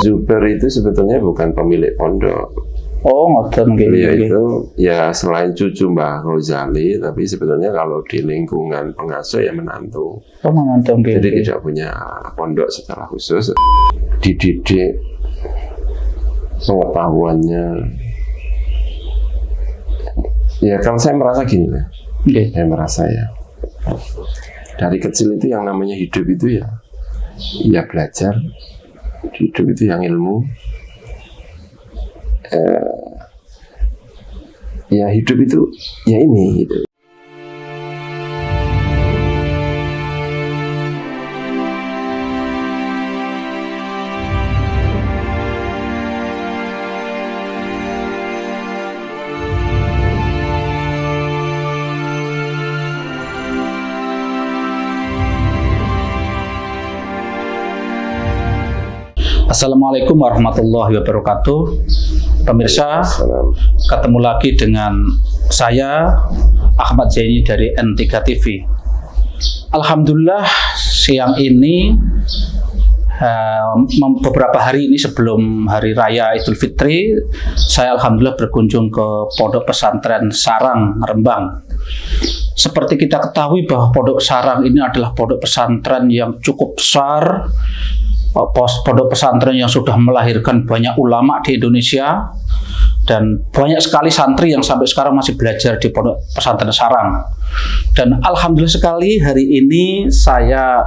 Zubair itu sebetulnya bukan pemilik pondok. Oh, ngoten nggih. Beliau itu ya selain cucu Mbah Ghazali, tapi sebetulnya kalau di lingkungan pengasuh ya menantu. Oh, menantu nggih. Jadi tidak punya pondok secara khusus. Dididik pengetahuannya. Ya kalau saya merasa gini lah. Okay. Saya merasa ya. Dari kecil itu yang namanya hidup itu ya belajar. Hidup itu yang ilmu. Ya hidup itu ya ini gitu. Assalamualaikum warahmatullahi wabarakatuh. Pemirsa, ketemu lagi dengan saya Ahmad Zaini dari N3 TV. Alhamdulillah siang ini beberapa hari ini sebelum hari raya Idul Fitri, saya alhamdulillah berkunjung ke Pondok Pesantren Sarang, Rembang. Seperti kita ketahui bahwa Pondok Sarang ini adalah pondok pesantren yang cukup besar, pondok pesantren yang sudah melahirkan banyak ulama di Indonesia, dan banyak sekali santri yang sampai sekarang masih belajar di Pondok Pesantren Sarang. Dan alhamdulillah sekali hari ini saya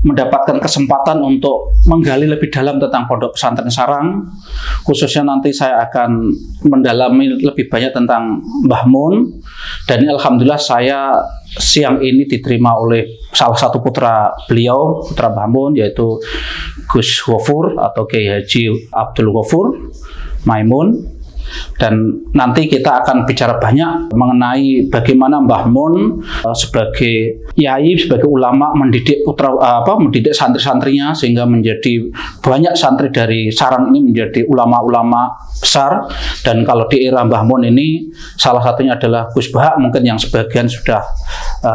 mendapatkan kesempatan untuk menggali lebih dalam tentang Pondok Pesantren Sarang. Khususnya nanti saya akan mendalami lebih banyak tentang Mbah Mun. Dan alhamdulillah saya siang ini diterima oleh salah satu putra beliau, putra Mbah Mun, yaitu Gus Ghafur atau Kiai Haji Abdul Ghafur Maimun. Dan nanti kita akan bicara banyak mengenai bagaimana Mbah Mun sebagai yai, sebagai ulama mendidik mendidik santri-santrinya sehingga menjadi banyak santri dari Sarang ini menjadi ulama-ulama besar. Dan kalau di era Mbah Mun ini salah satunya adalah Gus Bahak, mungkin yang sebagian sudah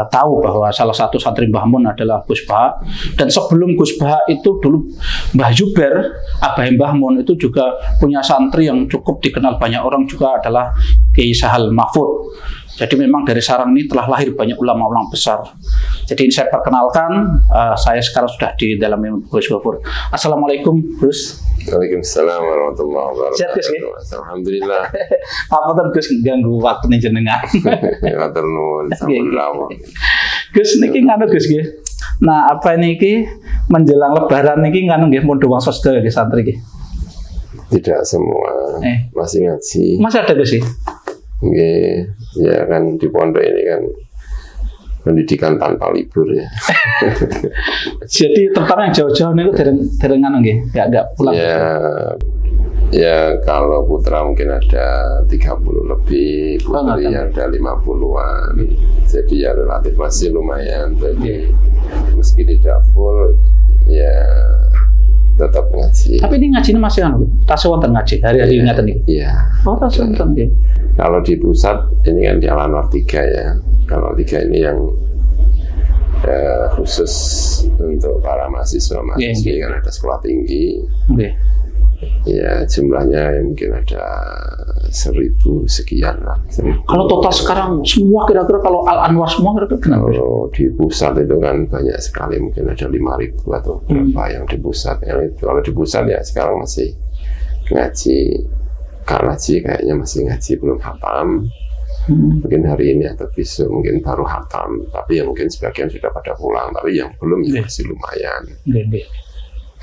tahu bahwa salah satu santri Mbah Mun adalah Gus Bahak. Dan sebelum Gus Bahak itu dulu Mbah Zubair, abah Mbah Mun itu juga punya santri yang cukup dikenal banyak orang juga adalah Kiai Sahal Mahfud. Jadi memang dari Sarang ini telah lahir banyak ulama-ulama besar. Jadi saya perkenalkan, saya sekarang sudah di dalam Gus Ghafur. Assalamualaikum Gus. Waalaikumsalam warahmatullahi wabarakatuh. Sehat Gus ya? Alhamdulillah. Apa tuh Gus ganggu waktu nih jenengan? Matur nuwun sampun. Gus niki nganu Gus nggih. Nah, apa niki menjelang lebaran niki nganu nggih mun wong sedaya nggih santri nggih. Tidak semua masih ngaji. Masih ada Gus sih? Nggih, ya kan di pondok ini kan pendidikan tanpa libur ya. Jadi terutama yang jauh-jauh niku dereng anu nggih, enggak pulang. Ya kalau putra mungkin ada 30 lebih, putri ada 50-an. Jadi ya relatif masih lumayan. Jadi meski tidak full ya tetap ngaji. Tapi ini ngaji ini masih anu, tasawuf wonten ngaji hari-hari ngaten iki. Iya. Oh, tasawuf wonten nggih. Kalau di pusat ini kan di Al-Anwar 3 ya. Kalau 3 ini yang khusus untuk para mahasiswa-mahasiswi kan ada sekolah tinggi. Ya jumlahnya mungkin ada 1000 sekian lah. 1000. Kalau total sekarang semua kira-kira kalau Al-Anwar semua kira-kira kenapa? Kalau di pusat itu kan banyak sekali, mungkin ada 5.000 atau berapa yang di pusat. Kalau di pusat ya sekarang masih ngaji. Kalau ngaji kayaknya masih ngaji belum hatam. Mungkin hari ini atau besok mungkin baru hatam. Tapi ya mungkin sebagian sudah pada pulang. Tapi yang belum ya masih lumayan.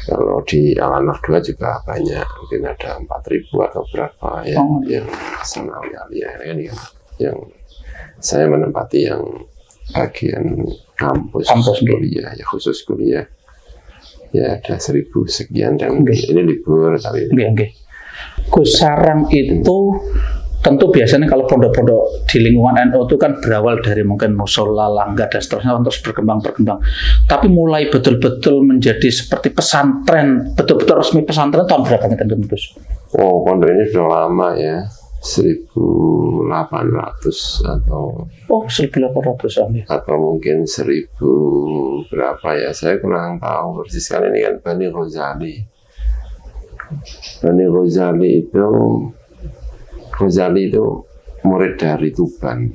Kalau di Al-Anwar 2 juga banyak, mungkin ada 4.000 atau berapa ya, yang sanawi aliyah kan yang saya menempati yang bagian kampus kuliah, ya khusus kuliah, ya ada 1.000 sekian dan ini libur tapi. Gus, Sarang itu tentu biasanya kalau pondok-pondok di lingkungan NU itu kan berawal dari mungkin musola, langgar dan seterusnya untuk berkembang. Tapi mulai betul-betul menjadi seperti pesantren, betul-betul resmi pesantren tahun berapa nih Gus? Oh, pondok ini sudah lama ya, 1800 atau 1800 atau mungkin 1000 berapa ya, saya kurang tahu persis. Kan ini kan Bani Ghazali. Rani Ghazali itu murid dari Tuban,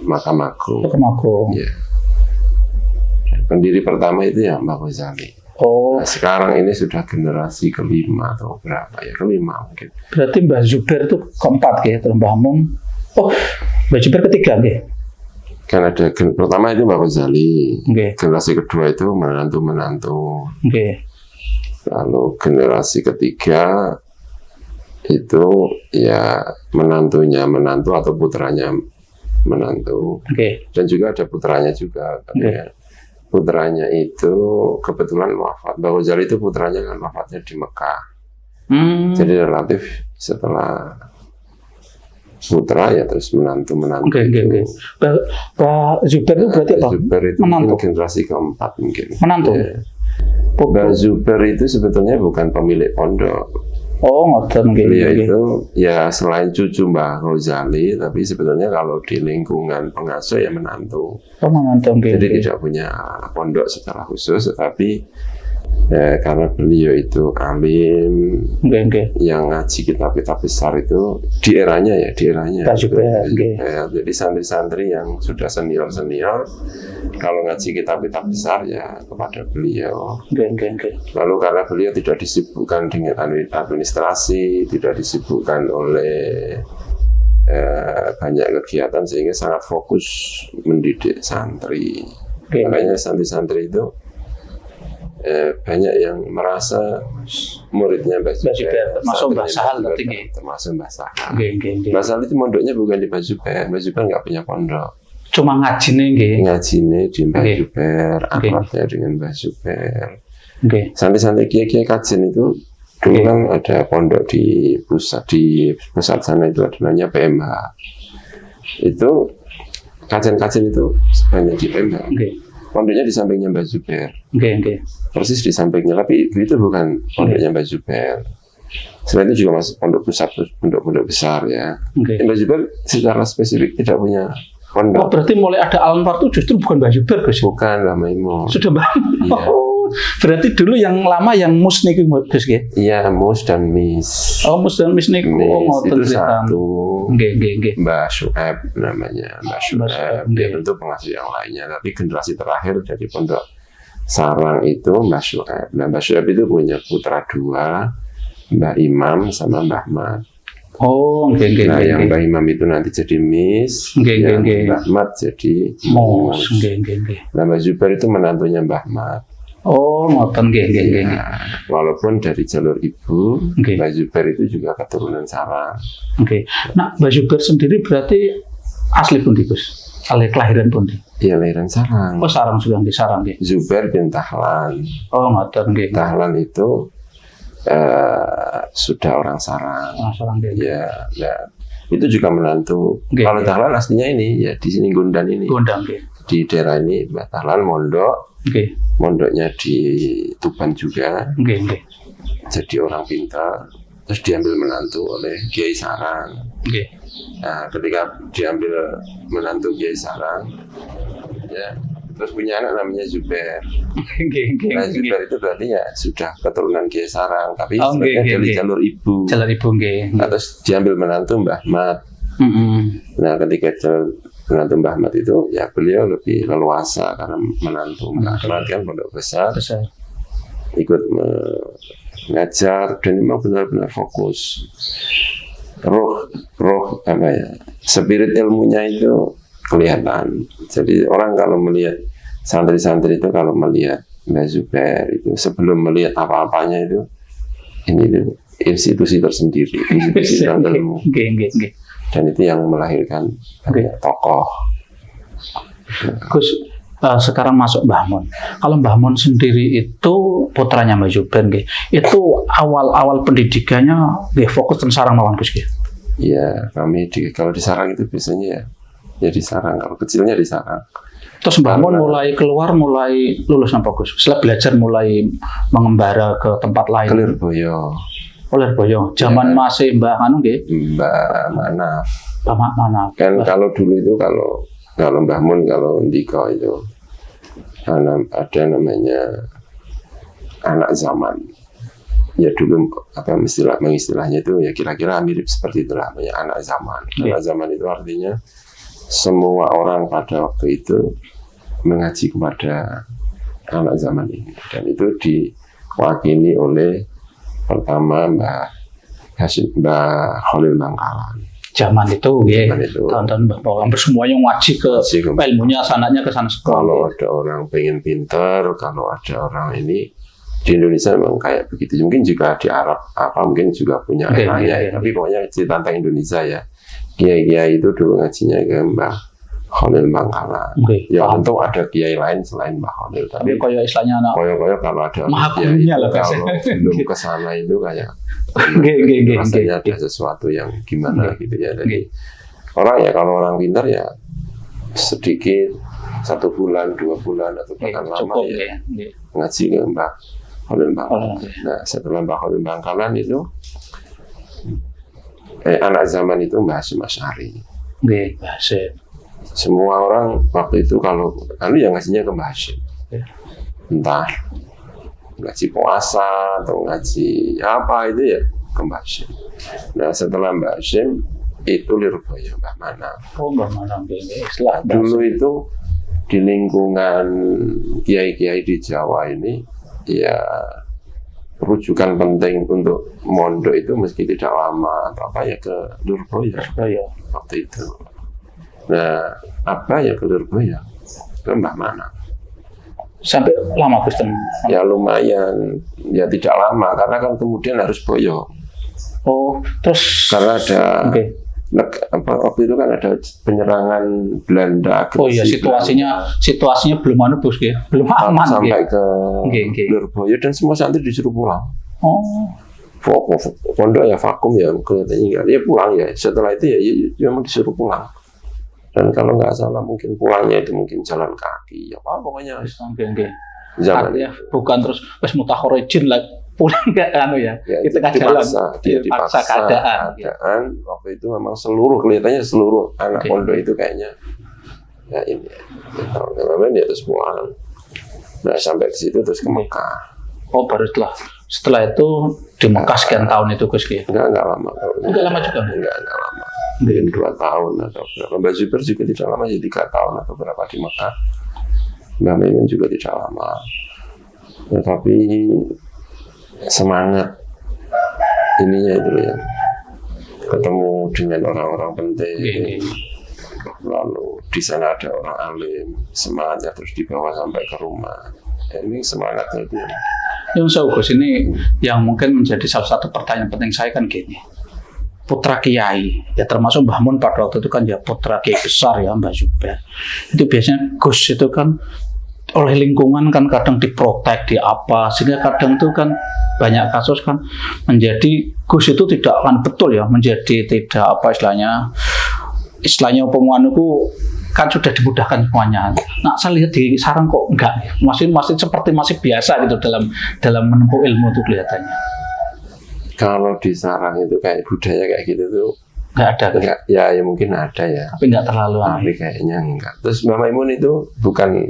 Makam Agung. Ya. Pendiri pertama itu ya Mbah Ghazali. Oh. Nah, sekarang ini sudah generasi kelima atau berapa ya? Kelima mungkin. Berarti Mbah Zubair itu keempat ya, terus Mbah Mun. Oh, Mbah Zubair ketiga ya? Kan ada pertama itu Mbah Ghazali. Okay. Generasi kedua itu menantu-menantu. Okay. Lalu generasi ketiga itu ya menantunya menantu atau putranya menantu. Okay. Dan juga ada putranya juga. Okay. Putranya itu kebetulan wafat. Mbah Ghazali itu putranya kan wafatnya di Mekah. Jadi relatif setelah putra ya terus menantu. Okay. Mbah Zubair itu berarti apa? Zubair itu menantu. Generasi keempat mungkin. Menantu. Ya. Mbah Zubair itu sebetulnya bukan pemilik pondok. Oh, ngoten nggih. Beliau itu ya selain cucu Mbah Ghazali, tapi sebetulnya kalau di lingkungan pengasuh ya menantu. Oh, menantu nggih. Jadi tidak punya pondok secara khusus, tetapi karena beliau itu alim, yang ngaji kitab-kitab besar itu di eranya. Jadi santri-santri yang sudah senior kalau ngaji kitab-kitab besar ya kepada beliau. Lalu karena beliau tidak disibukkan dengan administrasi, tidak disibukkan oleh banyak kegiatan sehingga sangat fokus mendidik santri. Makanya santri-santri itu banyak yang merasa muridnya Mbah Zubair, termasuk Mbah Sahal termasuk Mbah Sahal. Mbah Sahal itu mondoknya bukan di Mbah Zubair nggak punya pondok. Cuma ngajine di Mbah Zubair, akrabnya dengan Mbah Zubair. Santri-santri kiai-kiai kajen itu dulu kan ada pondok di pusat sana itu ada namanya PMH. Itu kajen-kajen itu banyak di PMH. Pondoknya di sampingnya Mbah Zubair. Persis di sampingnya, tapi itu bukan pondoknya Mbah Zubair. Selain itu juga masuk pondok pusat, pondok besar ya. Mbah Zubair secara spesifik tidak punya pondok. Oh, berarti mulai ada Al-Anwar itu justru bukan Mbah Zubair, Gus? Bukan, Mbah Maimun. Sudah Mbah Maimun. Iya. Berarti dulu yang lama yang mus niku Gus nggih? Iya, mus dan mis. Oh, mus dan mis niku itu satu. Nggih. Mbah Syuaib namanya, Mbah Syuaib. Dia tentu pengasuh yang lainnya, tapi generasi terakhir dari pondok Sarang itu Mbah Syuaib. Nah, Mbah Syuaib itu punya putra dua, Mbah Imam sama Mbah Mat. Oh, Nah, yang Mbah Imam itu nanti jadi mis, yang Mbah Mat jadi mus. Nah, Mbah Zubair itu menantunya Mbah Mat. Oh, ngoten nggih. Walaupun dari jalur ibu, Mbah Zubair itu juga keturunan Sarang. Nah, Mbah Zubair sendiri berarti asli pundi, Gus? Kelahiran pundi? Iya, lahiran Sarang. Oh, Sarang juga di Sarang nggih. Zubair bin Tahlan. Oh, ngoten nggih. Tahlan itu sudah orang Sarang. Sarang nggih. Ya, itu juga menantu. Kalau Tahlan aslinya ini ya di sini Gondang ini. Gondang nggih. Di daerah ini Mbah Tahlan mondok. Mondoknya di Tuban juga. Jadi orang pintar, terus diambil menantu oleh Kiai Sarang. Nah, ketika diambil menantu Kiai Sarang, ya, terus punya anak namanya Zubair. Nah, Zubair itu berarti ya sudah keturunan Kiai Sarang, tapi dari jalur ibu. Nah, terus diambil menantu Mbah Mat. Nah, ketika menantu Mbah Mat itu, ya beliau lebih leluasa karena menantu Mbah Mat kan pondok besar. Ikut mengajar dan memang benar-benar fokus. Roh apa ya, spirit ilmunya itu kelihatan. Jadi orang kalau melihat santri-santri itu, kalau melihat Mbah Zubair itu sebelum melihat apa-apanya itu, ini itu institusi tersendiri, institusi ilmu. Dan itu yang melahirkan banyak tokoh. Gus, sekarang masuk Mbah Mun. Kalau Mbah Mun sendiri itu putranya Mbah Zubair, itu awal pendidikannya fokus tentang Sarang mawon, Gus. Iya, kami kalau di Sarang itu biasanya ya di Sarang. Kalau kecilnya di Sarang. Terus Mbah Mun mulai lulus apa, Gus? Setelah belajar mulai mengembara ke tempat lain. Lirboyo. Lirboyo. Zaman masih Mbah Anu nggih? Mbah Manaf. Mbah Manaf. Kan kalau dulu itu kalau Mbah Mun, kalau Ndika itu ada namanya anak zaman. ya dulu istilahnya itu ya kira-kira mirip seperti itulah, banyak anak zaman. Anak zaman itu artinya semua orang pada waktu itu mengaji kepada anak zaman ini, dan itu diwakili oleh pertama Mbah Khalil Bangkalan. Zaman itu, tahun-tahun bahwa hampir semuanya ngaji ke ilmunya, sanatnya ke sana sekolah. Kalau ada orang pengen pinter, kalau ada orang ini di Indonesia memang kayak begitu. Mungkin juga di Arab mungkin juga punya anaknya. Tapi pokoknya cerita tentang Indonesia ya. Kiai-kiai itu dulu ngajinya ke Mbah Khalil Bangkalan. Ya tentu ada kiai lain selain Mbah Khalil. Tapi kayak istilahnya anak. Kayak kalau ada kiai itu, kalau belum kesana itu kayak rasanya ada sesuatu yang gimana gitu ya. Jadi kalau orang pintar ya sedikit 1 bulan, 2 bulan atau bahkan lama ya ngaji ke Mbah Khalil Bangkalan. Nah, setelah Mbah Khalil Bangkalan itu anak zaman itu Mbah Hasyim Asy'ari. Semua orang waktu itu kalau yang ngajinya ke Mbah Hasyim. Entah ngaji puasa atau ngaji apa itu ya ke Mbah Hasyim. Nah, setelah Mbah Hasyim itu Lirboyo Mbah Manaf. Mbah Manaf dulu itu di lingkungan kiai-kiai di Jawa ini ya rujukan penting untuk mondok itu meski tidak lama atau apa ya ke Lirboyo waktu itu. Nah, apa ya ke Lirboyo ke Mbah Manaf. Sampai lama Kristen? Ya lumayan, ya tidak lama karena kan kemudian harus boyo. Terus karena ada waktu itu kan ada penyerangan Belanda. Iya, situasinya belum belum aman sampai ke Lirboyo dan semua santri disuruh pulang. Pondok ya vakum ya kelihatannya ya pulang ya. Setelah itu ya memang disuruh pulang. Dan kalau nggak salah mungkin pulangnya itu mungkin jalan kaki ya pokoknya zaman ya bukan terus wes mutakhorejin lah pulang nggak ya itu kan jalan dipaksa keadaan waktu itu memang kelihatannya seluruh anak pondok itu kayaknya ya ini memang dia terus pulang. Nah, sampai ke situ terus ke Mekah. Baru setelah itu di Mekah sekian tahun itu Gus ya? Enggak lama. Enggak lama juga? Enggak lama. Mungkin 2 tahun atau berapa. Mbak Zubair juga tidak lama, jadi 3 tahun atau berapa di Mekah. Mbak Maimun juga tidak lama. Tetapi semangat ininya itu ya, ketemu dengan orang-orang penting. Lalu di sana ada orang alim, semangatnya terus dibawa sampai ke rumah. Ini semangatnya itu. Yang Gus ini yang mungkin menjadi salah satu pertanyaan penting saya kan gini. Putra kiai, ya termasuk Mbah Mun pada waktu itu kan ya putra kiai besar ya Mbah Zubair. Itu biasanya Gus itu kan oleh lingkungan kan kadang diprotek, sehingga kadang itu kan banyak kasus kan menjadi Gus itu tidak akan betul ya, menjadi tidak istilahnya omongan itu kan sudah dimudahkan semuanya. Nah, saya lihat di sarang kok enggak, masih seperti masih biasa gitu dalam menempuh ilmu itu kelihatannya. Kalau di sarang itu kayak budaya kayak gitu tuh nggak ada. Enggak, ya mungkin ada ya. Tapi nggak terlalu. Tapi kayaknya enggak. Terus Mbak Maimun itu bukan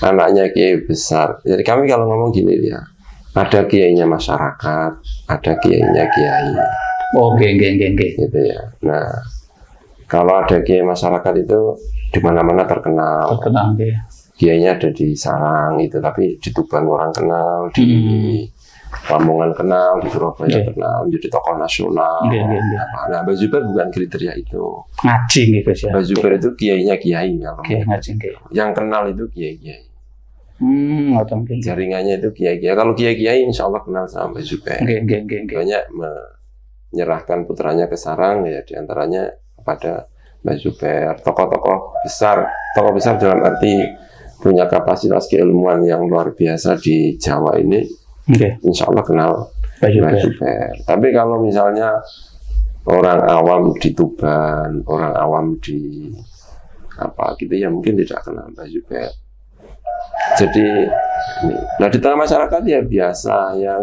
anaknya kiai besar. Jadi kami kalau ngomong gini ya, ada kiainya masyarakat, ada kiainya kiai. Gitu ya. Nah, kalau ada kiai masyarakat itu di mana-mana terkenal. Kiainya ada di Sarang itu, tapi di Tuban orang kenal, di Lamongan kenal, di Surabaya kenal, menjadi tokoh nasional. Nah, Mbah Zubair bukan kriteria itu. Ngaji gitu ya. Mbah Zubair itu kiainya kiai kalau. Ngaji. Yang kenal itu kiai-kiai. Jaringannya itu kiai-kiai. Kalau kiai-kiai insya Allah kenal sama Mbah Zubair. Banyak menyerahkan putranya ke Sarang ya, diantaranya kepada Mbah Zubair. Tokoh besar dalam arti punya kapasitas keilmuan yang luar biasa di Jawa ini. Insya Allah kenal Mbah Zubair. Tapi kalau misalnya orang awam di Tuban, orang awam di gitu ya mungkin tidak kenal Mbah Zubair. Jadi, nah di tengah masyarakat ya biasa ya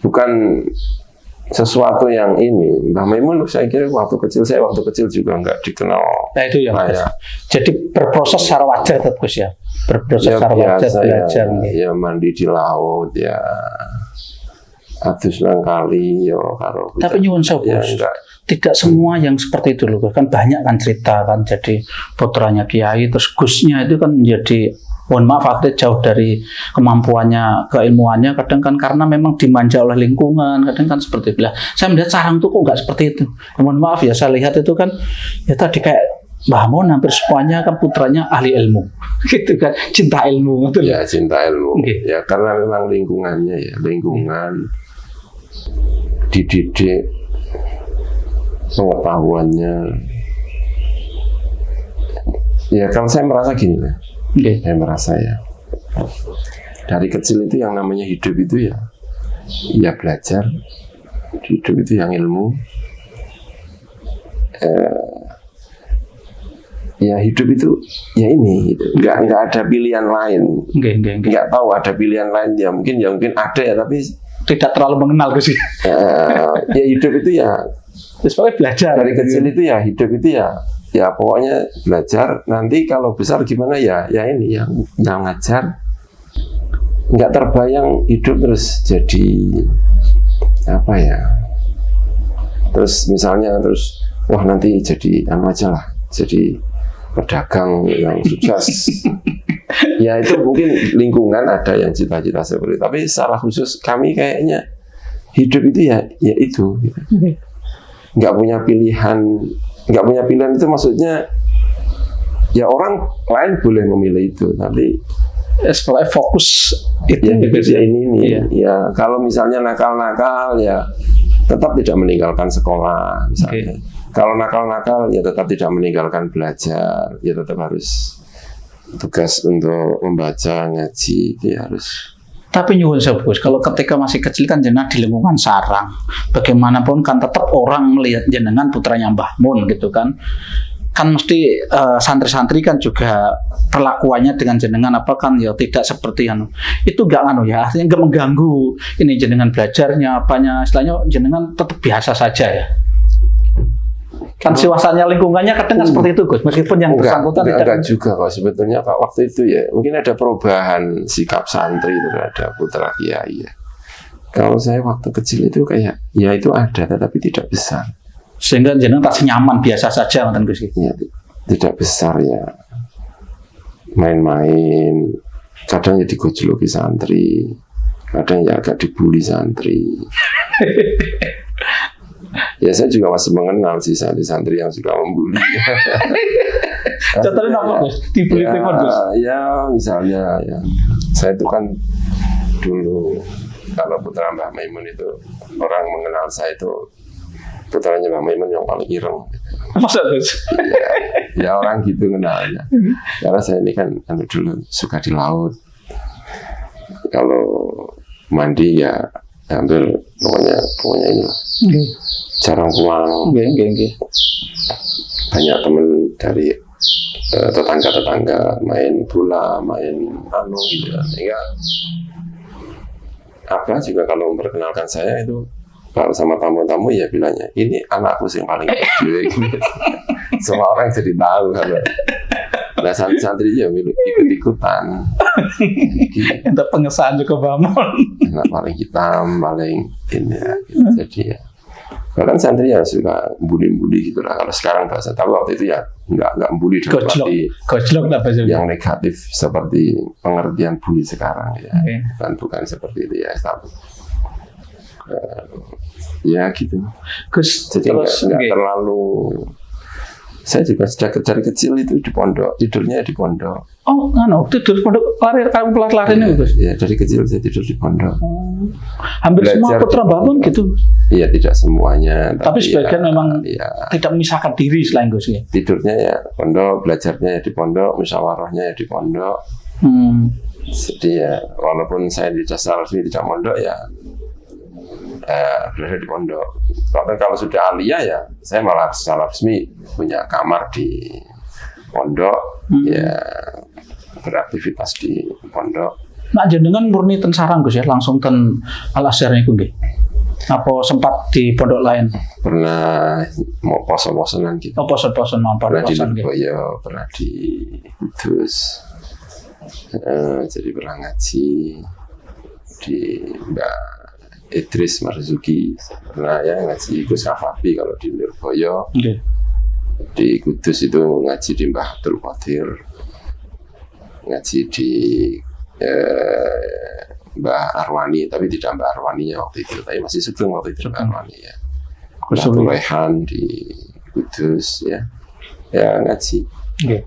bukan sesuatu yang ini. Mbah Maimun saya kira waktu kecil juga nggak dikenal. Nah itu yang kayak, jadi berproses secara wajar tetap Gus ya. Berproses secara wajar belajar. Ya mandi di laut ya. Adus nang kali ya karo. Tapi nyuwun sewu ya, tidak semua yang seperti itu loh. Kan banyak kan cerita kan, jadi putranya kiai terus Gusnya itu kan menjadi, mohon maaf akhirnya jauh dari kemampuannya, keilmuannya, kadang kan karena memang dimanja oleh lingkungan, kadang kan seperti itu. Saya melihat Sarang tuh kok nggak seperti itu. Mohon maaf ya, saya lihat itu kan ya tadi kayak Mbah Mun hampir semuanya kan putranya ahli ilmu, gitu kan, cinta ilmu, gitu. Ya cinta ilmu. Okay. Ya karena memang lingkungannya ya, lingkungan dididik, pengetahuannya. Ya kalau saya merasa gini lah. Okay. Saya merasa ya dari kecil itu yang namanya hidup itu ya belajar, hidup itu yang ilmu, ya hidup itu ya ini gitu. nggak ada pilihan lain. Nggak tahu ada pilihan lain ya mungkin ada ya tapi tidak terlalu mengenal ke sih. Ya hidup itu ya terus belajar dari kecil itu ya hidup itu ya pokoknya belajar. Nanti kalau besar gimana ya ini yang ngajar. Nggak terbayang hidup terus jadi apa ya, terus misalnya wah nanti jadi aja lah, jadi pedagang yang sukses. Ya itu mungkin lingkungan ada yang cita-cita seperti itu, tapi secara khusus kami kayaknya hidup itu ya itu gitu. Nggak punya pilihan itu maksudnya ya orang lain boleh memilih itu, tapi setelah fokus itu ya ini iya. Ya kalau misalnya nakal ya tetap tidak meninggalkan sekolah misalnya. Kalau nakal ya tetap tidak meninggalkan belajar, ya tetap harus tugas untuk membaca, ngaji, ya harus. Tapi nyuwun sewu, kalau ketika masih kecil kan jenengan di lingkungan sarang, bagaimanapun kan tetap orang melihat jenengan putranya Mbah Mun gitu kan. Kan mesti santri-santri kan juga perlakuannya dengan jenengan apa kan ya tidak seperti itu nggak ya, artinya nggak mengganggu ini jenengan belajarnya apanya, istilahnya jenengan tetap biasa saja ya. Kan suasananya lingkungannya kadang seperti itu Gus, meskipun yang bersangkutan enggak juga kok sebetulnya Pak, waktu itu ya mungkin ada perubahan sikap santri terhadap putra kiai ya. Kalau saya waktu kecil itu kayak ya itu ada tetapi tidak besar, sehingga jenengan tak nyaman biasa saja kan Gus ya, tidak besar ya, main-main, kadang ya digojloki santri, kadang ya agak dibully santri. Ya saya juga masih mengenal sih santri-santri yang suka membuli. Contohnya apa Gus? Dibully Gus? Ya misalnya ya, saya itu kan dulu kalau putra Mbah Maimun itu orang mengenal saya itu putranya Mbah Maimun yang paling ireng. Masa Gus? Ya orang gitu kenalnya. Karena saya ini kan dulu suka di laut. Kalau mandi ya hampir pokoknya ini lah. Jarang pulang. Banyak temen dari tetangga main bola, main gitu ya. Sehingga apa juga kalau memperkenalkan saya itu kalau sama tamu-tamu ya bilangnya ini anakku yang paling kecil. Semua orang jadi tahu kalau. Nah santri ya ikut-ikutan. Untuk pengesahan juga bangun. Anak paling hitam, paling ini ya. Jadi ya. Bahkan santri ya suka bully gitu lah. Kalau sekarang bahasa, tapi waktu itu ya nggak bully dengan arti yang negatif seperti pengertian bully sekarang ya. Bukan seperti itu ya. Tapi, ya gitu. Jadi nggak terlalu. Saya juga sejak dari kecil itu di pondok, tidurnya di pondok. Oh, tidur di pondok, kamu lari nih Gus? Iya, dari kecil saya tidur di pondok. Hampir semua putra Mbah Mun gitu? Iya, tidak semuanya. Tapi sebagian memang tidak memisahkan diri selain Gus ya? Tidurnya ya pondok, belajarnya ya di pondok, musyawarahnya ya di pondok. Jadi ya, walaupun saya tidak secara resmi tidak pondok ya, belajar di pondok. Kalau sudah aliyah ya, saya malah secara resmi punya kamar di pondok, ya beraktivitas di pondok. Nah jenengan murni ten sarang Gus ya, langsung ten Al Azhar niku nggih. Apa sempat di pondok lain? Pernah mau poso-posonan gitu. Oh, poson-poson mampir Pernah di poson gitu. Lirboyo, pernah di Kudus. Jadi pernah ngaji di Mbak Idris Marzuki, pernah ya ngaji Gus Kafabi kalau di Lirboyo. Okay. Di Kudus itu ngaji di Mbah Abdul Qadir, ngaji di Mbah Arwani, tapi tidak Mbah Arwaninya waktu itu, tapi masih sugeng waktu itu Mbah Arwani ya. Mbah Tulehan di Kudus ya, ya ngaji. Okay.